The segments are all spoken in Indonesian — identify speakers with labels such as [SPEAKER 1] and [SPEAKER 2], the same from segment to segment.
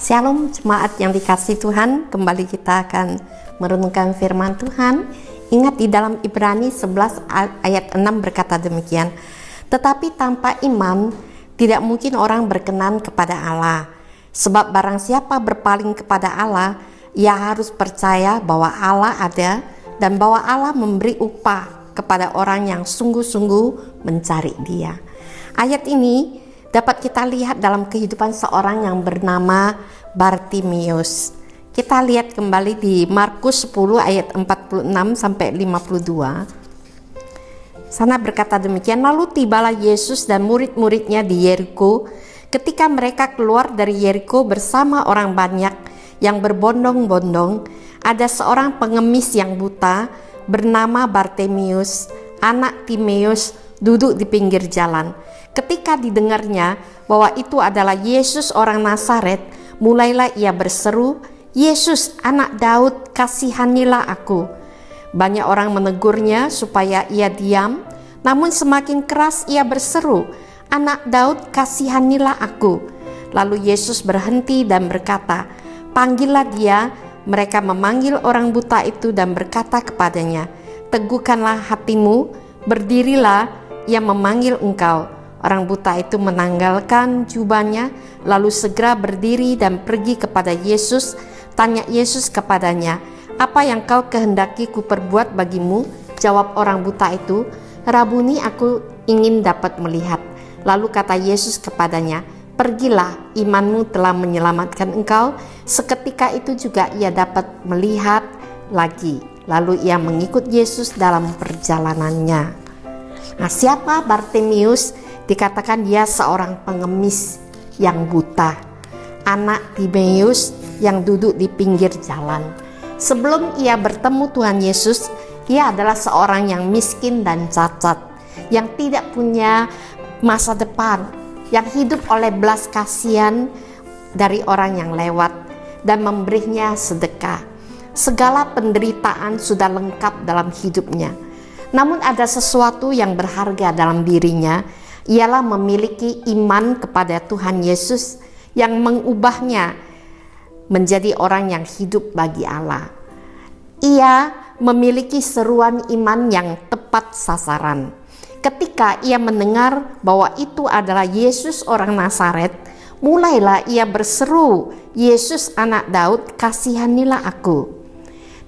[SPEAKER 1] Shalom jemaat yang dikasihi Tuhan, kembali kita akan merenungkan firman Tuhan. Ingat di dalam Ibrani 11 ayat 6 berkata demikian, tetapi tanpa iman tidak mungkin orang berkenan kepada Allah. Sebab barang siapa berpaling kepada Allah, ia harus percaya bahwa Allah ada dan bahwa Allah memberi upah kepada orang yang sungguh-sungguh mencari Dia. Ayat ini dapat kita lihat dalam kehidupan seorang yang bernama Bartimius. Kita lihat kembali di Markus 10 ayat 46 sampai 52. Sana berkata demikian, lalu tibalah Yesus dan murid-muridnya di Yeriko. Ketika mereka keluar dari Yeriko bersama orang banyak yang berbondong-bondong, ada seorang pengemis yang buta bernama Bartimius, anak Timeus, duduk di pinggir jalan. Ketika didengarnya bahwa itu adalah Yesus orang Nazaret, mulailah ia berseru, Yesus anak Daud, kasihanilah aku. Banyak orang menegurnya supaya ia diam, namun semakin keras ia berseru, anak Daud, kasihanilah aku. Lalu Yesus berhenti dan berkata, panggillah dia. Mereka memanggil orang buta itu dan berkata kepadanya, teguhkanlah hatimu, berdirilah, ia memanggil engkau. Orang buta itu menanggalkan jubahnya, lalu segera berdiri dan pergi kepada Yesus. Tanya Yesus kepadanya, apa yang kau kehendaki ku perbuat bagimu? Jawab orang buta itu, Rabuni, aku ingin dapat melihat. Lalu kata Yesus kepadanya, pergilah, imanmu telah menyelamatkan engkau. Seketika itu juga ia dapat melihat lagi. Lalu ia mengikut Yesus dalam perjalanannya. Nah, siapa Bartimius? Dikatakan dia seorang pengemis yang buta, anak Timeus yang duduk di pinggir jalan. Sebelum ia bertemu Tuhan Yesus, ia adalah seorang yang miskin dan cacat, yang tidak punya masa depan, yang hidup oleh belas kasihan dari orang yang lewat dan memberinya sedekah. Segala penderitaan sudah lengkap dalam hidupnya. Namun ada sesuatu yang berharga dalam dirinya, ialah memiliki iman kepada Tuhan Yesus yang mengubahnya menjadi orang yang hidup bagi Allah. Ia memiliki seruan iman yang tepat sasaran. Ketika ia mendengar bahwa itu adalah Yesus orang Nazaret, mulailah ia berseru, Yesus anak Daud, kasihanilah aku.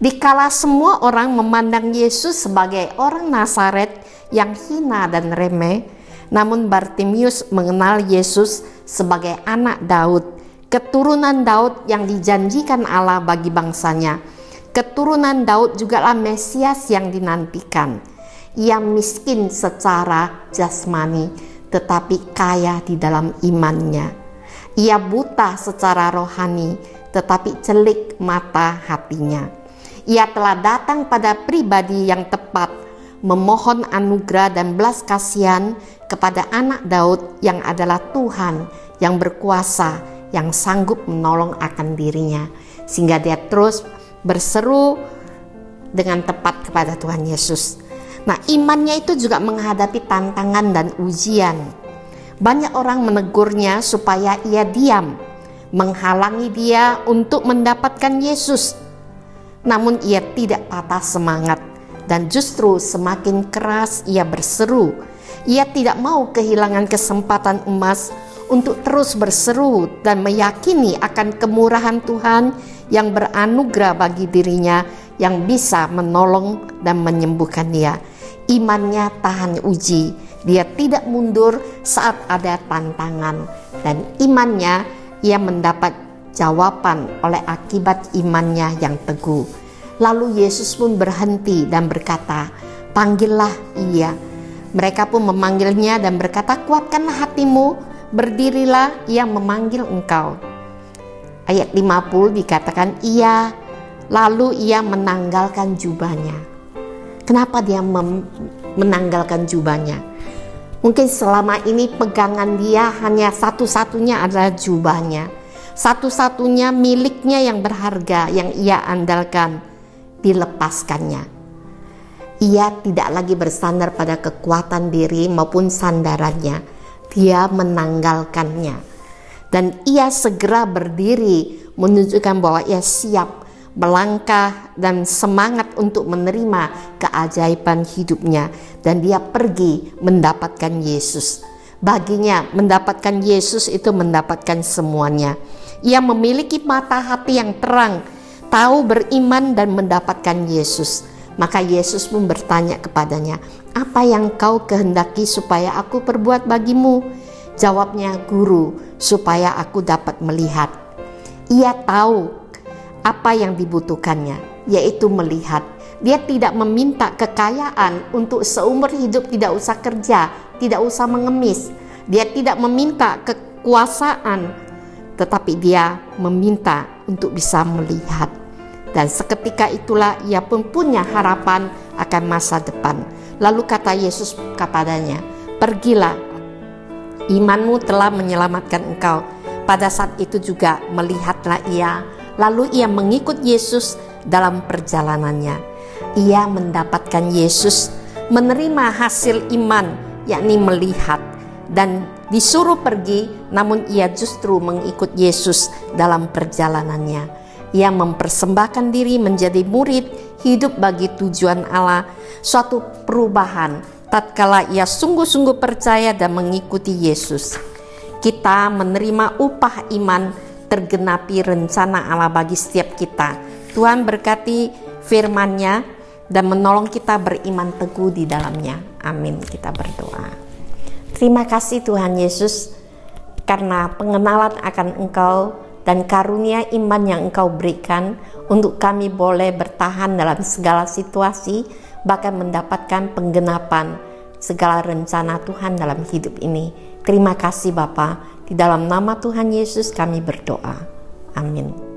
[SPEAKER 1] Dikala semua orang memandang Yesus sebagai orang Nazaret yang hina dan remeh, namun Bartimius mengenal Yesus sebagai anak Daud, keturunan Daud yang dijanjikan Allah bagi bangsanya. Keturunan Daud jugalah Mesias yang dinantikan. Ia miskin secara jasmani, tetapi kaya di dalam imannya. Ia buta secara rohani, tetapi celik mata hatinya. Ia telah datang pada pribadi yang tepat, memohon anugerah dan belas kasihan kepada anak Daud yang adalah Tuhan yang berkuasa, yang sanggup menolong akan dirinya, sehingga dia terus berseru dengan tepat kepada Tuhan Yesus. Nah, imannya itu juga menghadapi tantangan dan ujian. Banyak orang menegurnya supaya ia diam, menghalangi dia untuk mendapatkan Yesus. Namun ia tidak patah semangat dan justru semakin keras ia berseru. Ia tidak mau kehilangan kesempatan emas untuk terus berseru dan meyakini akan kemurahan Tuhan yang beranugerah bagi dirinya, yang bisa menolong dan menyembuhkan dia. Imannya tahan uji, dia tidak mundur saat ada tantangan, dan imannya ia mendapat jawaban oleh akibat imannya yang teguh. Lalu Yesus pun berhenti dan berkata, panggillah ia. Mereka pun memanggilnya dan berkata, kuatkanlah hatimu, berdirilah, ia memanggil engkau. Ayat 50 dikatakan lalu ia menanggalkan jubahnya. Kenapa dia menanggalkan jubahnya? Mungkin selama ini pegangan dia hanya satu-satunya adalah jubahnya. Satu-satunya miliknya yang berharga yang ia andalkan, dilepaskannya. Ia tidak lagi bersandar pada kekuatan diri maupun sandarannya. Dia menanggalkannya. Dan ia segera berdiri menunjukkan bahwa ia siap melangkah dan semangat untuk menerima keajaiban hidupnya. Dan dia pergi mendapatkan Yesus. Baginya mendapatkan Yesus itu mendapatkan semuanya. Ia memiliki mata hati yang terang, tahu beriman dan mendapatkan Yesus. Maka Yesus pun bertanya kepadanya, "Apa yang kau kehendaki supaya aku perbuat bagimu?" Jawabnya, "Guru, supaya aku dapat melihat." Ia tahu apa yang dibutuhkannya, yaitu melihat. Dia tidak meminta kekayaan untuk seumur hidup tidak usah kerja, tidak usah mengemis. Dia tidak meminta kekuasaan, tetapi dia meminta untuk bisa melihat. Dan seketika itulah ia pun punya harapan akan masa depan. Lalu kata Yesus kepadanya, "Pergilah, imanmu telah menyelamatkan engkau." Pada saat itu juga melihatlah ia. Lalu ia mengikut Yesus dalam perjalanannya. Ia mendapatkan Yesus, menerima hasil iman, yakni melihat, dan disuruh pergi, namun ia justru mengikut Yesus dalam perjalanannya. Ia mempersembahkan diri menjadi murid, hidup bagi tujuan Allah, suatu perubahan tatkala ia sungguh-sungguh percaya dan mengikuti Yesus. Kita menerima upah iman, tergenapi rencana Allah bagi setiap kita. Tuhan berkati firman-Nya dan menolong kita beriman teguh di dalamnya. Amin. Kita berdoa. Terima kasih Tuhan Yesus, karena pengenalan akan Engkau dan karunia iman yang Engkau berikan untuk kami boleh bertahan dalam segala situasi, bahkan mendapatkan penggenapan segala rencana Tuhan dalam hidup ini. Terima kasih Bapa, di dalam nama Tuhan Yesus kami berdoa. Amin.